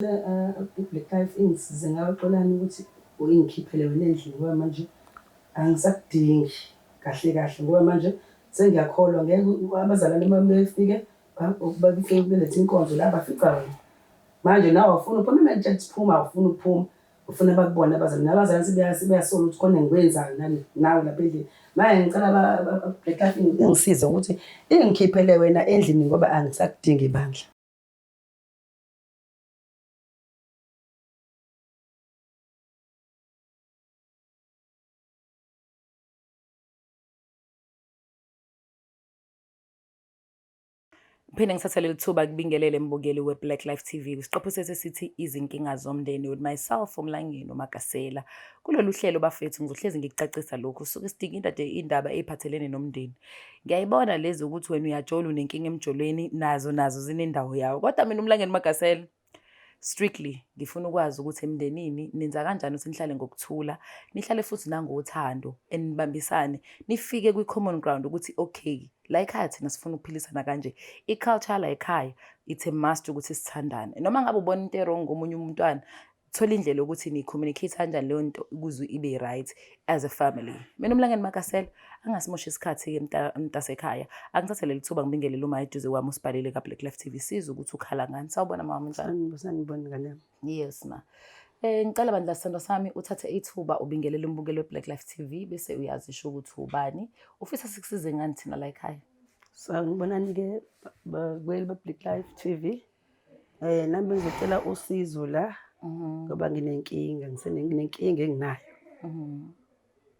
I-Black Life ingisize ngakaxolani ukuthi ingikhiphele wena endlini ngoba manje angisakudingi kahle kahle ngoba manje sengiyakholwa ngeke abazalwane uma befike bafike belethe inkonzo la bafica wena. Manje nawe awufuni uphuma imali ethi phuma awufuni ukuphuma ufuna bakubona abazalwane nabazalwane sebeyasola ukuthi khona engikwenzayo nami nawe lapha endlini. Manje ngicela Black Life ingisize ukuthi ingikhiphele wena endlini ngoba angisakudingi ibandla. Phinde ngithathe leli thuba kubingelele mbukeli we-Black Life TV isiqephu sesithi izinkinga zomndeni with myself uMlangeni uMagasela. Kulolu hlelo bafethu ngizohlezi ngikucacisa lokhu suke sidinga indaba eziphathelene nomndeni. Ngiyayibona lezi ukuthi wena uyajola unenkinga emjolweni nazo zinendawo yawo. Kodwa mina uMlangeni uMagasela strictly ngifuna ukwazi ukuthi emndenini nenza kanjani ukuthi nihlale ngokuthula, nihlale futhi nangothando, enibambisane, nifike kwi-common ground ukuthi okay, la ekhaya thina sifuna ukuphilisana kanje. I-culture la ekhaya it's a must ukuthi sithandane. Noma ngabe ubona into wrong ngomunye umntwana, thola indlela ukuthi ni-communicate kanjani leyo nto ukuze ibe right as a family. Mina uMlangeni Magasela angasimoshi isikhathi-ke mntasekhaya. Angithathe leli thuba ngibingelele uma eduze kwami usibhalile ka-Black Life TV sizwe ukuthi ukhala ngani. Sawubona mama njani? Sanibona ngane. Yes ma. Ngicela bandla sithando sami uthathe ithuba ubingelele umbukelo we-Black Life TV bese uyazisho ukuthi ubani. Ufisa sikusize ngani thina la ekhaya? Sanibonani-ke babukeli be-Black Life TV. Nami ngizocela usizo la ngoba nginenkinga enginayo.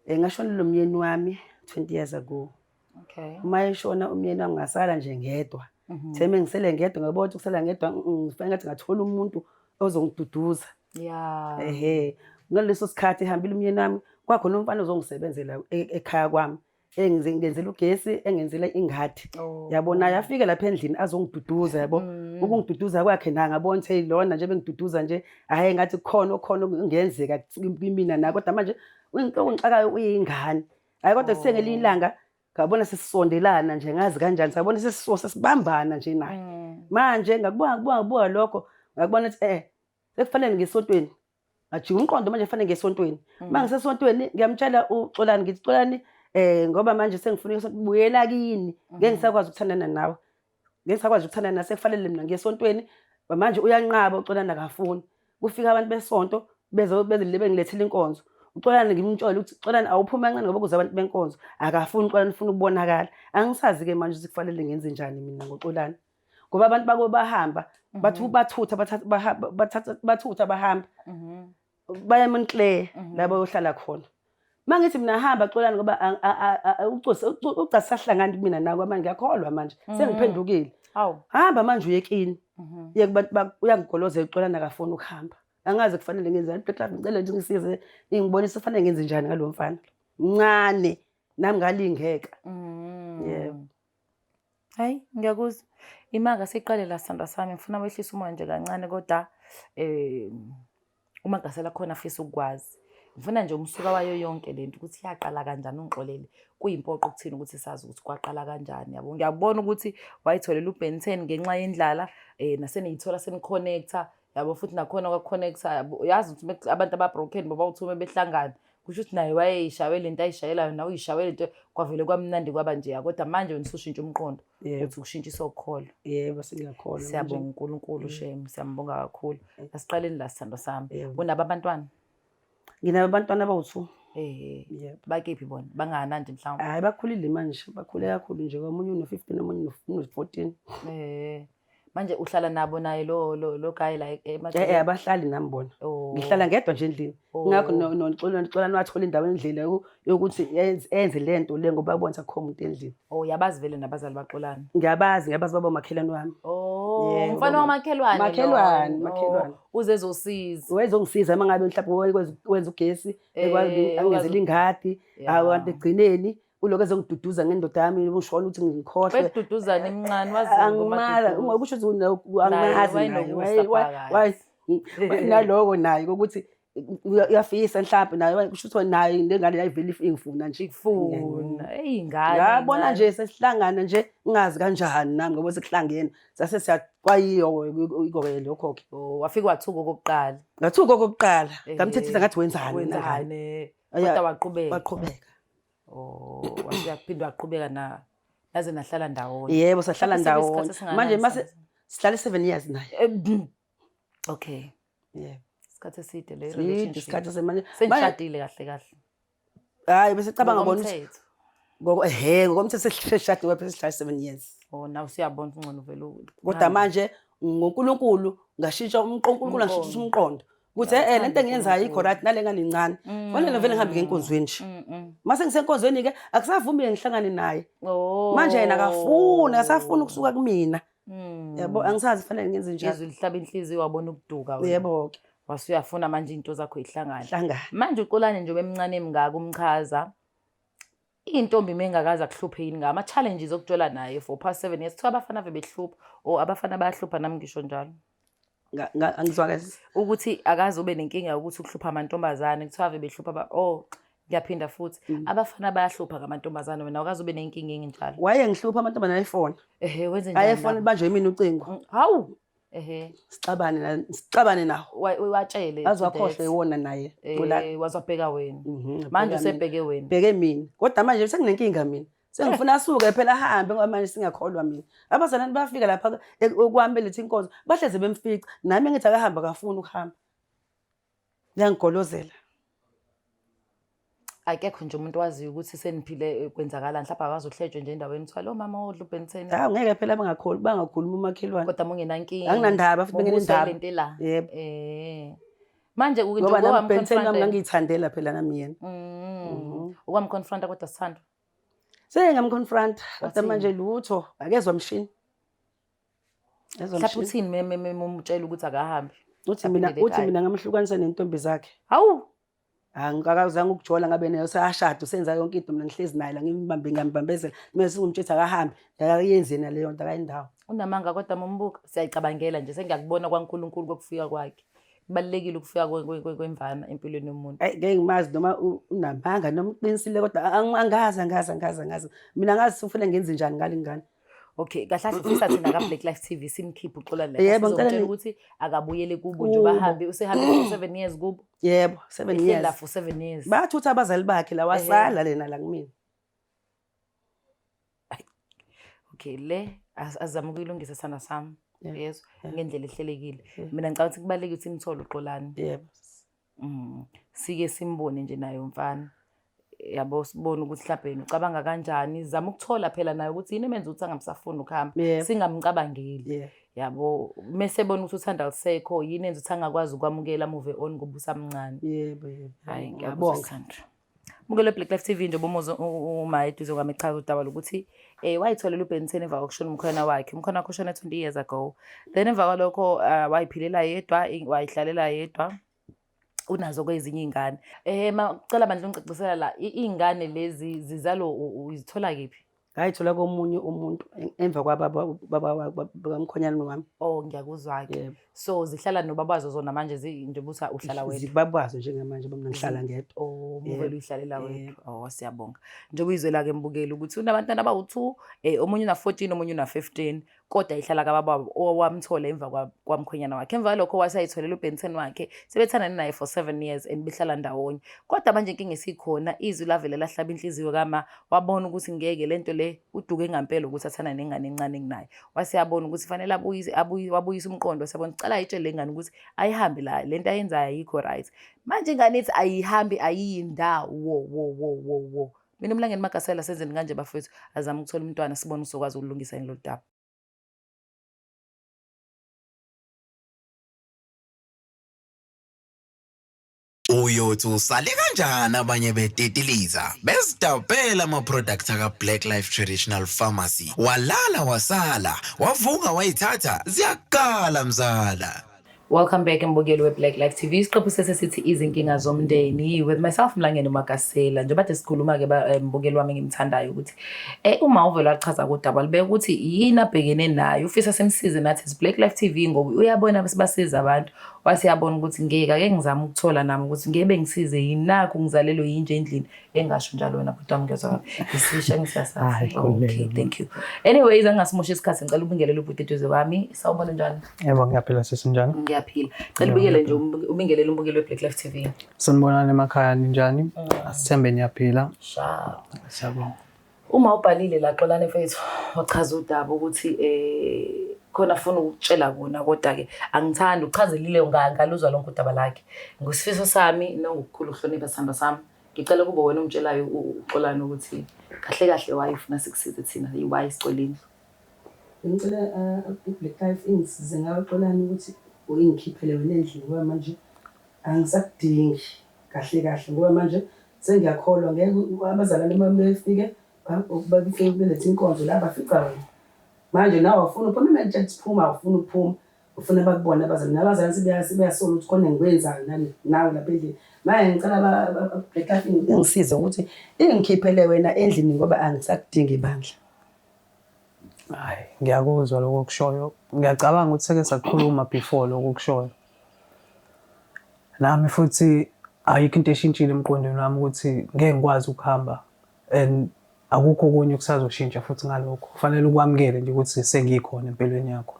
Ngashona lo myeni wami 20 years ago. Okay. Uma eshona umyeni wami ngasala nje ngedwa. Theme ngisele ngedwa ngabona ukuthi kusala ngedwa ngifanga ngathi ngathola umuntu ozongiduduza. Yeah. Ngaleso sikhathi ehambile umyeni wami kwakhona umfana ozongisebenzela ekhaya kwami. Ngenzela ugesi engenzela ingadi. Yabona yafika lapha endlini azongiduduza yabo. Ukungiduduza kwakhe na ngabona ukuthi lona nje bengiduduza nje hayi ngathi khona ngenzeka kimina na kodwa manje into ongixakayo uyingane. Hayi kodwa kusengelinye ilanga ngabona sesisondelana nje ngazi kanjani sabona sesibambana nje naye. Manje ngakubuka lokho ngakubona ukuthi sekufanele ngesontweni. Ngajika umqondo manje kufanele ngesontweni. Mangisesontweni ngiyamtshela uXolani ngithi Xolani ngoba manje sengifuna ukubuyela kini ngeke ngisakwazi ukuthandana nawe. Ngeke ngisakwazi ukuthandana nawe sekufanele mina ngesontweni manje uyanqaba uXolani akafuni. Kufika abantu besonto bengilethela inkonzo. uXolani ngimtshela ukuthi Xolani awuphuma kancane ngoba kuza abantu benkonzo akafuni uXolani ufuna ukubonakala. Angisazi ke manje ukuthi kufanele ngenze njani mina ngoXolani ngoba abantu bako bahamba bathutha bahamba baya eMontclair la bayohlala khona. Mangithi mina hamba Xolani ngoba uca sahlangana mina nawe manje ngiyakholwa manje sengiphendukile. Hamba manje uyekini yeke abantu uyangigolozela uXolani akafuni ukuhamba. Angazi kufanele ngenzani Black Life ngicela nje ngisize ingibonise kufanele ngenze njani ngalo mfana mncane nami ngalingeka. Yebo. Hayi ngiyakuzwa imaga siqale la sithanda sami ngifuna wehlisa umoya nje kancane kodwa uMagasela khona afisa ukwazi. Ngifuna nje umsuka wayo yonke lento ukuthi yaqala kanjani ungixolele. Kuyimpoqo ukuthini ukuthi sazi ukuthi kwaqala kanjani yabo. Ngiyabona ukuthi wayitholela uBen 10 ngenxa yendlala naseniyithola seniconnecta yabo futhi nakhona kwakuconnecta yabo. Yazi ukuthi abantu ababroken baba uthume behlangana kusho ukuthi naye wayeyishayela into ayishayelayo nawe uyishayela into kwavele kwamnandi kwaba nje kodwa manje wena usushintsha umqondo uthi ukushintsha isokholwa. Yebo singakholwa. Siyabonga uNkulunkulu shame siyambonga kakhulu. Asiqaleni la sithando sami. Unabo abantwana? Nginabo abantwana abawu2. Yebo. Bakephi bona? Banganandi mhlawumbe? Hayi bakhulile manje bakhule kakhulu nje omunye uno15 nomunye uno14. Manje uhlala nabo naye lo guy la emakhaya? Abahlali nami bona. Ngihlala ngedwa nje endlini. Ngakho noXolani wathola indawo endlini yokuthi enze lento le ngoba babona ukuthi akho umuntu endlini. Yabazi vele nabazali baXolani? Ngiyabazi baba umakhelwane wami. Mfana wamakhelwane. Makhelwane. Uze ezosiza. Wezongisiza mangabe mhlawumbe wenza ugesi angenzela ingadi abantu egcineni uloku ezongiduduza ngendoda yami ushona ukuthi ngikhohle. Weduduzana emncane wazi ngoma. Kusho ukuthi angazi naye naloko naye ukuthi uyafisa mhlawumbe nayo kusho ukuthi nayo lengane yayivele ingifuna nje ikufuna eyingane yabona nje sesihlangana nje ngazi kanjani nami ngoba sekuhlangene sase siyaqwayiyo lokho ke wafika wathuka okokuqala ngathuka okokuqala ngamthethisa ngathi wenzani kodwa waqhubeka wasiyaphinda waqhubeka naze nahlala ndawonye yebo sahlala ndawonye manje mase sihlale 7 years naye okay yebo isikhathi eside le relationship isikhathi semanje senishadile kahle hayi bese cabanga bona ngokomthetho seshade phela sihlala 7 years naw siyabona ungcono vele kodwa manje ngoNkulunkulu ngashintsha uNkulunkulu ngashintsha umqondo ukuthi lento engiyenzayo ikho right nalengane incane fanele vele ngihambe ngenkonzweni nje mase ngisenkonzweni ke akusavumi ngihlangane naye manje yena akasafuni ukusuka kumina yabo angisazi fanele ngenze njalo izwi lihlaba inhliziyo wabona ukuduka wena yebo ke wasuyafuna manje into zakho ihlangana manje uqolane nje wemncane emingaka umchaza intombi mengakaza kuhluphe yini ngama challenges okutshola naye for past 7 years kuthiwa abafana behlupha abafana bayahlupha nami ngisho njalo angizwakazi ukuthi akazi ube nenkinga ukuthi ukuhlupha amantombazane kuthiwa behlupha ngiyaphinda futhi abafana bayahlupha ngamantombazane wena akazi ube nenkinga enginjalo waye ngihlupha amantombazane iPhone wenze njani iPhone banjwe yimina ucingo hawu sicabane nawo watshele azwakhohle iwona naye wazwabheka wena manje usebheke wena bheke mina kodwa manje senginenkinga mina sengifuna asuke phela ahambe ngoba manje singakholwa mina abazalwane bafika lapha okwami lethe inkonzo bahleze bemfica nami ngithi akahamba akafuni ukuhamba ngiyangigolozela akekho nje umuntu waziyo ukuthi seniphile kwenzakala mhlawumbe akazohlejwe nje endaweni kuthiwa lo mama odla uBentheni ngeke phela bangakhuluma umakhelwane kodwa mungenankinga anginandaba futhi benginendaba yebo manje ngoba nami uBentheni nami ngangiyithandela phela nami yena ukwamconfronta kodwa sithando sengamconfront kodwa manje lutho akezwa mshini mhlawumbe uthini memumtshela ukuthi akahambi uthi mina ngamhlukanisa nentombi zakhe hawu angikakazange ukujola ngabe nayo sayashada usenza yonke into mina ngihlezi naye la ngimmbambezela mase singumthetho akahambi yakayenzeni naleyo nto akayindawo unamanga kodwa mombuka siyayicabangela nje sengiyakubona kwaNkulunkulu kokufika kwakhe kubalekile ukufika kwemvana empilweni yomuntu ngeke ngimazi noma unamanga noma uqinisile kodwa angazi mina ngazi ufuna ngenze njani ngale ngane okay kahle sifisa thina ka Black Life TV simkhipha uxola la sizomtshela ukuthi akabuyele kubo nje bahambe usehambe for 7 years kubo yebo 7 years la for 7 years bathutha abazali bakhe la wasala lena la kumina okay le azama ukuyilungisa sana sami yeso ngendlela ehlelekile mina ngicabanga ukuthi kubaleke ukuthi imtholo uxolani yebo sike simbone nje naye umfana yabo sibone ukuthi mhlawumbe yena ucabanga kanjani zama ukuthola phela naye ukuthi yini emenza ukuthi angamsafuni ukuhamba singamcabangeli yabo mesebona ukuthi uthanda lisekho yini enza ukuthi angakwazi ukwamukela move on ngoba usamncane yebo hayi ngiyabonga Sandra mukele Black Life TV nje bomozo umayiduze kwami echaza udaba lokuthi wayitholela uBentheni emva kokushona umkhona wakhe umkhona wakhe ushona 20 years ago then emva kwalokho wayiphilela yedwa wayihlalela yedwa unazo kwezinye izingane macela bandla ungicacisela la izingane lezi zizalo uzithola kephi ngayithola komunye umuntu emva kwababa bamkhonyana wami ngiyakuzwa ke so zihlala nobabazo zona manje nje buthi uhlala wedwa zibabazo njengamanje bomna ngihlala ngedwa muvela uyihlalela wedwa siyabonga nje uyizwela ke mbukeli ukuthi unabantwana abawu2 omunye una14 omunye una15 kodwa ihlala kababa owamthola emva kwamkhonyana wakhe emva lokho wasayitholela uBentheni wakhe sebethandana naye for 7 years and bihlala ndawonye kodwa manje inkinga esikhona izwi lavele lahlaba inhliziyo kama wabona ukuthi ngeke lento le uduke ngempela ukuthi athana nengane encane enginayo wasiyabona ukuthi fanele wabuyisa umqondo wasiyabona cala ayitshele ngane ukuthi ayihambe la lento ayenzayo ayikho right manje ingane ithi ayihambi ayindawo wo mina umlangeni Magasela senzeni kanje bafethu azama ukuthola umntwana sibone usokwazi ukulungisa inlo daba uyothi usale kanjani abanye betetiliza besidabela ama-products aka Black Life Traditional Pharmacy walala wasala wavuka wayithatha ziyakala mzala. Welcome back mbukeli we Black Life TV isiqephu sesithi izinkinga zomndeni with myself Mlangeni Magasela njengoba kade sikhuluma ke mbukeli wami ngimthandayo ukuthi uma uvela wachaza kodaba libe ukuthi yini abhekene nayo ufisa semsize nathi Black Life TV ngoba uyabona besibasiza abantu wase yabona ukuthi ake ngizame ukuthola nami ukuthi ngeke bengisize yini nakho ngizalelwe yinje endlini engasho njalo wena bhuti wami ngezwa kabi isisha ngisasazi. Okay, thank you. Anyways angasimosha isikhathi ngicela ubingelele ubhuti eduze kwami. Sawubona njani? Yebo ngiyaphila sesinjani? Ngiyaphila. Cela ubingelele nje ubingelele umbukeli we-Black Life TV. Sanibonani emakhaya ninjani? Asithembe niyaphila. Sha. Siyabonga. Uma ubhalile la Xolani mfethu wachaza udaba ukuthi khona ufuna ukutshela kona kodwa ke angithandi uchazelile ngaluzwa lonke udaba lakhe. Ngosifiso sami nokukhulu uhlonipha sithando sami. Ngicela kube wena umtshelayo uXolani ukuthi kahle kahle wayifuna sikusize thina why isicoleni. Ngicela i-Black Life ingisize ngawe Xolani ukuthi uyingikhiphele wena endlini ngoba manje angisakudingi kahle ngoba manje sengiyakholwa ngeke abazalwane bami befike babifike belethe inkonzo la bafica wena. Manje nawe ufuna uphuma manje siphuma ufuna ukuphuma ufuna bakubona abazalwane sebeyasola ukuthi khona ngikwenzayo nani nawe lapha endlini. Manje ngicela Black Life ingisize ukuthi ingikhiphele wena endlini ngoba angisakudingi ibandla. Hayi ngiyakuzwa lokho kushoyo. Ngiyacabanga ukuthi seke sakhuluma before lokho kushoyo. Nami futhi ayikho into eshintshile emqondweni wami ukuthi ngeke ngikwazi ukuhamba and akukho okunye kusazoshintsha futhi ngalokho. Kufanele ukwamukele nje ukuthi sengikhona empilweni yakho.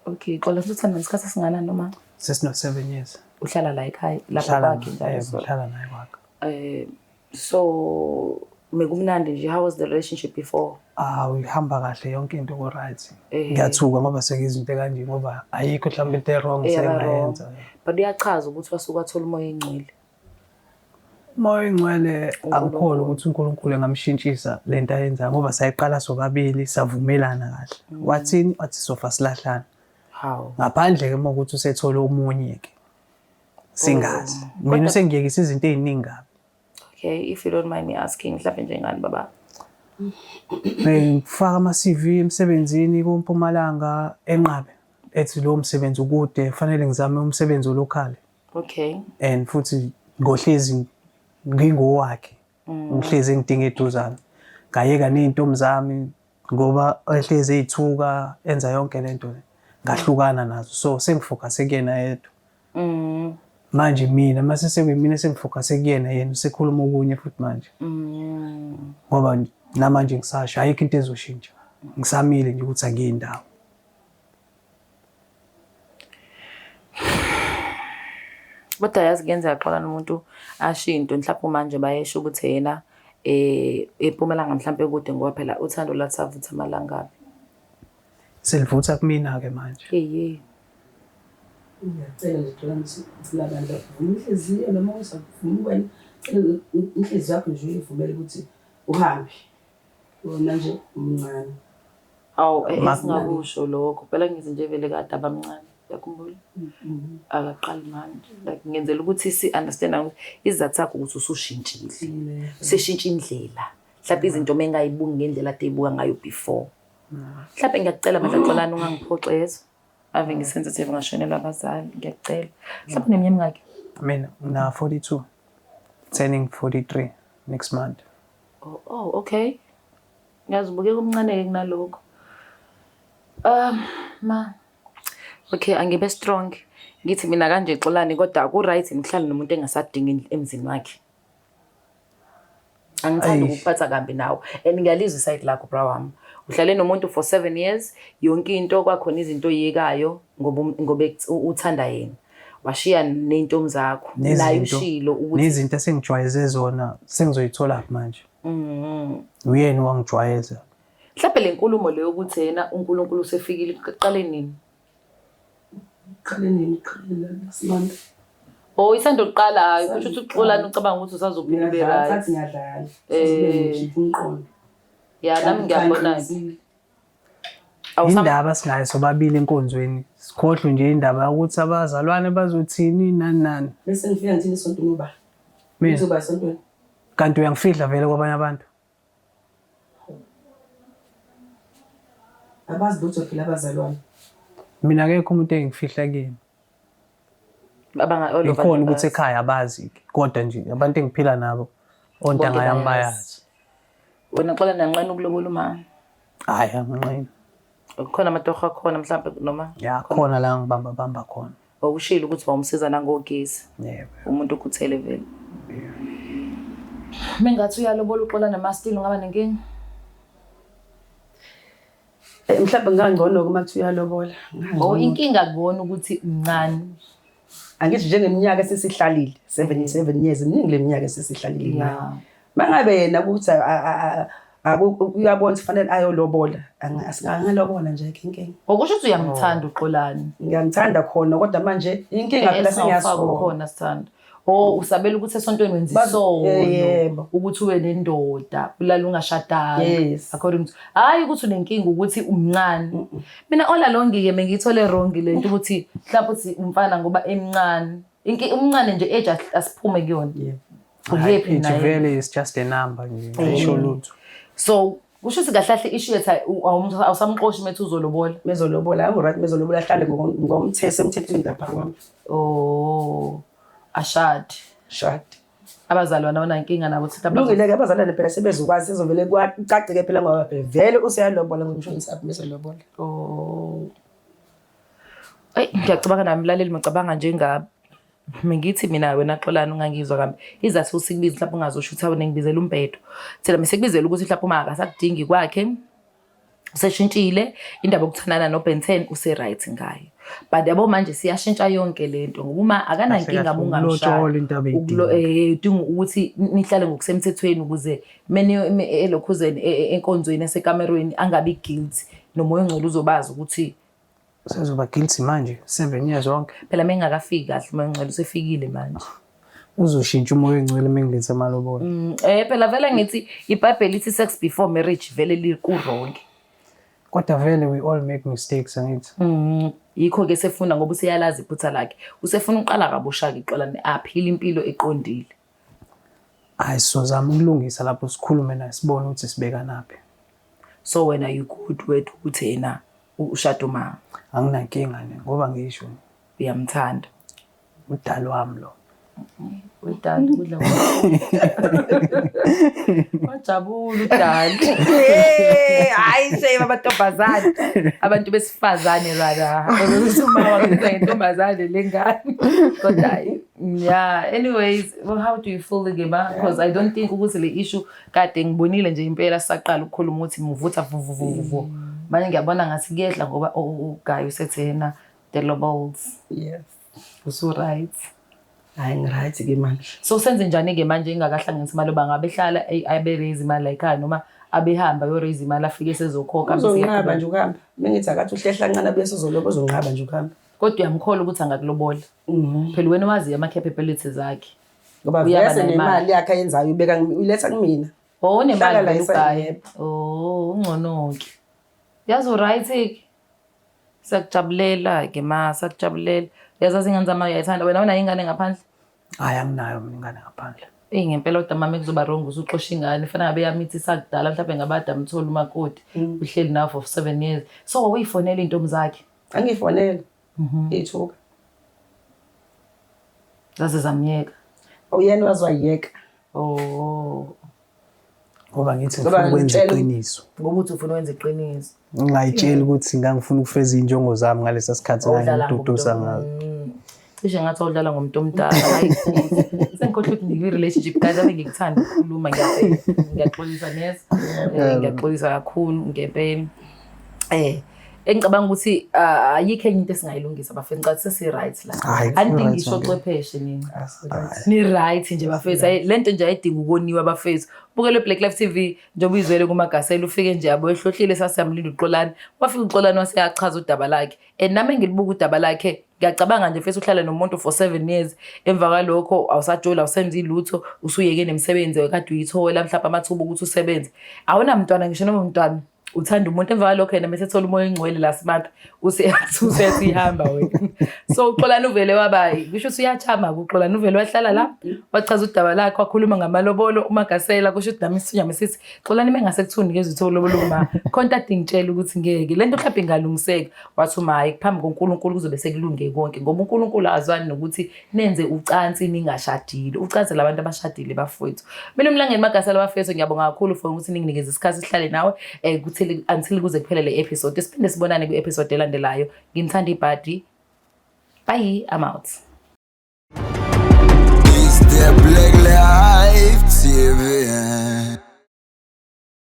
Okay, Xolani uthanda nesikhathi singana noma? Sesino 7 years. Uhlala la ekhaya lapha kwakhe njalo. Uhlala naye kwakhe. So mekumnandi nje, how was the relationship before? Uyihamba kahle yonke into ko right. Ngiyathuka ngoba sekizinto kanje ngoba ayikho mhlawumbe into wrong sengayenza. But uyachaza ukuthi wasuka athola umoya engcwele. Umoya engcwele angikholwa ukuthi uNkulunkulu engamshintshisa lento ayenza ngoba sayiqala sobabili savumelana kahle. Wathini wathi sofa silahlana. How? Ngaphandle ke ukuthi usethola omunye ke. Singazi. Mina sengiyekisa izinto eziningi kabi. Okay, if you don't mind me asking, mhlawumbe njengani baba? Ngifaka ama-CV emsebenzini kuMpumalanga eNqabe. Ethi lo msebenzi ukude kufanele ngizame umsebenzi olokale. Okay. And futhi ngohlezi ngingowakhe. Ngihlezi ngidinga eduzana. Ngayeka nezintombi zami ngoba ehlezi ezithuka enza yonke lento ngahlukana nazo. So sengifocus kuyena yedwa. Manje mina mase sekuyimina sengifocus kuyena yena usekhuluma okunye futhi manje. Ngoba namanje ngisasho ayikho into ezoshintsha. Ngisamile nje ukuthi angiyindawo. Kodwa yazi kuyenzeka Xolani umuntu ashinto mhlawumbe manje bayesho ukuthi yena ePumalanga mhlawumbe kude ngoba phela uthando latsavutha amalanga. Selivutha kumina ke manje. Ngiyacela nje Xolani ukuthi labandla inhliziyo noma usavuma wena inhliziyo yakho nje uyivumele ukuthi uhambe. Wona nje umncane. Esingakusho lokho phela ngize nje vele kade abamncane. Yakhumbula akaqali manje like ngenzela ukuthi si understand ukuthi izathu zakho ukuthi usushintshile seshintsha indlela mhlawumbe izinto mengayibungi ngendlela ade ibuka ngayo before mhlawumbe ngiyacela manje Xolani ungangiphoxeza ave ngisensitive ngashonelwa abazali ngiyacela mhlawumbe neminyaka mingaki mina na 42 turning 43 next month. Oh okay ngiyazibukeka umncane kunalokho ma okay angibe strong ngithi mina kanje Xolani kodwa ku right ngihlala nomuntu engasadingi emzini wakhe angithandi ukuphatha kambi nawe and ngiyalizwa iside lakho bra wami uhlale nomuntu for 7 years yonke into kwakhona izinto oyikayo ngoba uthanda yena washiya nezintombi zakho nayo ushilo ukuthi nezinto esengijwayeze zona sengizoyithola manje uyena wangijwayeza mhlawumbe lenkulumo leyo ukuthi yena uNkulunkulu usefikile qale nini Simanda. Oh isando kuqala hayi kusho ukuthi uXolani ucabanga ukuthi usazophila ube right. Ngathi ngiyadlala. Ngishipha umqondo. Ya nami ngiyabona. Indaba singayo sobabili enkonzweni. Sikhohlwe nje indaba ukuthi abazalwane bazothini nani. Bese ngifika ngithini isonto ngoba. Ngizoba esontweni. Kanti uyangifihla vele kwabanye abantu. Abazi lutho phela abazalwane. Mina akekho umuntu engifihla kuyena. Ikhona ukuthi ekhaya abazi kodwa nje abantu engiphila nabo ontanga yami bayazi. Wena Xolani nanqena ukulobola uma? Hayi anganqeni. Khona amatoho akhona mhlawumbe noma? Ya khona la ngibamba khona. wawushilo ukuthi wawumsiza nangogesi Yebo. umuntu okhuthele vele mengathi uyalobola uxola namastili ungaba nenkinga Mhlawumbe ngangcono uma kuthi uyalobola. inkinga kubona ukuthi mncane Angithi njengeminyaka esesihlalile 77 years iningi leminyaka esesihlalile nayo. Mangabe yena ukuthi uyabona kufanele ayolobola asingalobola nje inkinga. Okusho ukuthi uyamthanda uXolani. Ngiyamthanda khona kodwa manje inkinga phela sengiyasho khona sithanda. Usabela ukuthi esontweni wenza isono ukuthi ube nendoda ulala ungashadanga according to hayi ukuthi unenkinga ukuthi umncane. Mina ola longi ke mengithole wrong lento ukuthi mhlawumbe uthi umfana ngoba emncane. Umncane nje age asiphume kuyona. It really is just a number nje isho lutho. So kusho ukuthi kahle kahle issue yethu awusamqoshi methu uzolobola. Mezolobola right mezolobola hlale ngomthetho emthethweni lapha kwami. Ashad. Abazalwana banankinga nabo thina Lungile-ke abazalwane phela sebezokwazi sizovele kucaceke phela ngoba phela vele useyalobola ngomshonisa apho mesolobola. Ngiyacabanga nami mlaleli ngicabanga njengami. Mengithi mina wena Xolani ungangizwa kambe izathu usikubiza mhlawumbe ungazosho ukuthi awune ngibizela umbhedo. Thina mesekubizela ukuthi mhlawumbe uma akasakudingi kwakhe useshintshile indaba yokuthandana no Ben 10 use right ngayo. But yabo manje siyashintsha yonke lento ngoba uma akanankinga mungamshaya udinga ukuthi nihlale ngokusemthethweni ukuze mene elokhuzeni enkonzweni esekamerweni angabi guilty nomoya ongcwele uzobaza ukuthi sezoba guilty manje 7 years wonke phela mengakafiki kahle umoya ongcwele usefikile manje uzoshintsha umoya ongcwele mengilethe amalobolo phela vele ngithi iBhayibheli ithi sex before marriage vele likurronke kodwa vele we all make mistakes angithi yikho ke sefuna ngoba usiyalazi iphutha lakhe usefuna uqala kabusha ke Xolani aphila impilo eqondile hayi sizama ukulungisa lapho sikhulume naye sibone ukuthi sibeka naphi so wena you good wethu ukuthi yena ushado ma anginankinga ngoba ngisho uyamthanda udali wami lo udali kudla wajabula udali hayi shame amantombazane abantu besifazane rara usuma wakwenza intombazane lengane kodwa yeah anyways well, how do you feel the game because I don't think ukuthi le issue kade ngibonile nje impela saqala ukukhuluma ukuthi muvutha vuvu manje ngiyabona ngathi kuyehla ngoba uGayi usethena the lobels yes usu right hayi ngiright ke manje so senze njani ke manje ingakahlanganisi imali bangabe hlala abe raise imali la ekhaya noma abehamba yo raise imali afike sezokhokha bese uyahamba nje ukuhamba mengithi akathi uhlehla kancane bese uzolobo uzonqaba nje ukuhamba kodwa uyamkhola ukuthi angakulobola phela wena wazi ama capabilities zakhe ngoba vese nemali yakhe ayenzayo ubeka uyiletha kumina nemali la ekhaya ungcono ke yazi right ke sakujabulela ke ma sakujabulela yazazi ingane zami uyayithanda wena ingane ngaphandle hayi anginayo mina ingane ngaphandle ngempela kodwa mama kuzoba wrong usuxosha ingane fanele abe yamithi sakudala mhlawumbe ngabada mthola umakoti uhleli nawo for 7 years so uyifonela intombi zakhe angifonela ithuka zaze zamyeka uyena wazwayeka ngoba ngithi ngifuna ukwenza iqiniso ngoba uthi ufuna ukwenza iqiniso ngayitshela ukuthi ngangifuna ukufeza injongo zami ngalesa sikhathi ngiduduza ngayo cishe ngathi udlala ngomuntu omdala hayi sengikhohle ukuthi ngiyi relationship guys ave ngikuthanda ukukhuluma ngiyaxolisa neza ngiyaxolisa kakhulu ngempela engicabanga ukuthi ayikho enye into esingayilungisa bafethu ngathi sesi right la andingi ngisho chwepheshe ni right nje bafethu lento nje ayidinga ukoniwa bafethu bukele Black Life TV njengoba izwele kumagasela ufike nje yabo ehlohlile sasiyamlinda uXolani wafika uXolani waseyachaza udaba lakhe nami ngilibuka udaba lakhe ngiyacabanga nje mfethu uhlala nomuntu for 7 years emva kwalokho awusajola awusenzi lutho usuyeke nemsebenzi ekade uyithola mhlawumbe amathuba ukuthi usebenze awuna mntwana ngisho noma umntwana uthanda umuntu emva kwalokho yena bese ethola umoya ongcwele la simaphi useyihamba wena so uXolani uvele wabayi kusho ukuthi uyachama kuXolani uvele wahlala la wachaza udaba lakhe wakhuluma ngamalobolo umagasela kusho ukuthi nami sinyama sithi Xolani mengase kuthunikezwe itholobolo uma contact ngitshela ukuthi ngeke lento mhlawumbe ingalungiseka wathi uma hayi phambi koNkulunkulu kuzobe sekulunge konke ngoba uNkulunkulu azwani nokuthi nenze ucansi ningashadile ucansi labantu abashadile bafowethu mina umlangeni magasela bafethu ngiyabonga kakhulu for ukuthi ninginikeze isikhathi sihlale nawe until kuze kuphele le episode siphinde sibonane ku episode elandelayo ngimthanda iBhadi Bye, I'm out. It's the Black Life TV.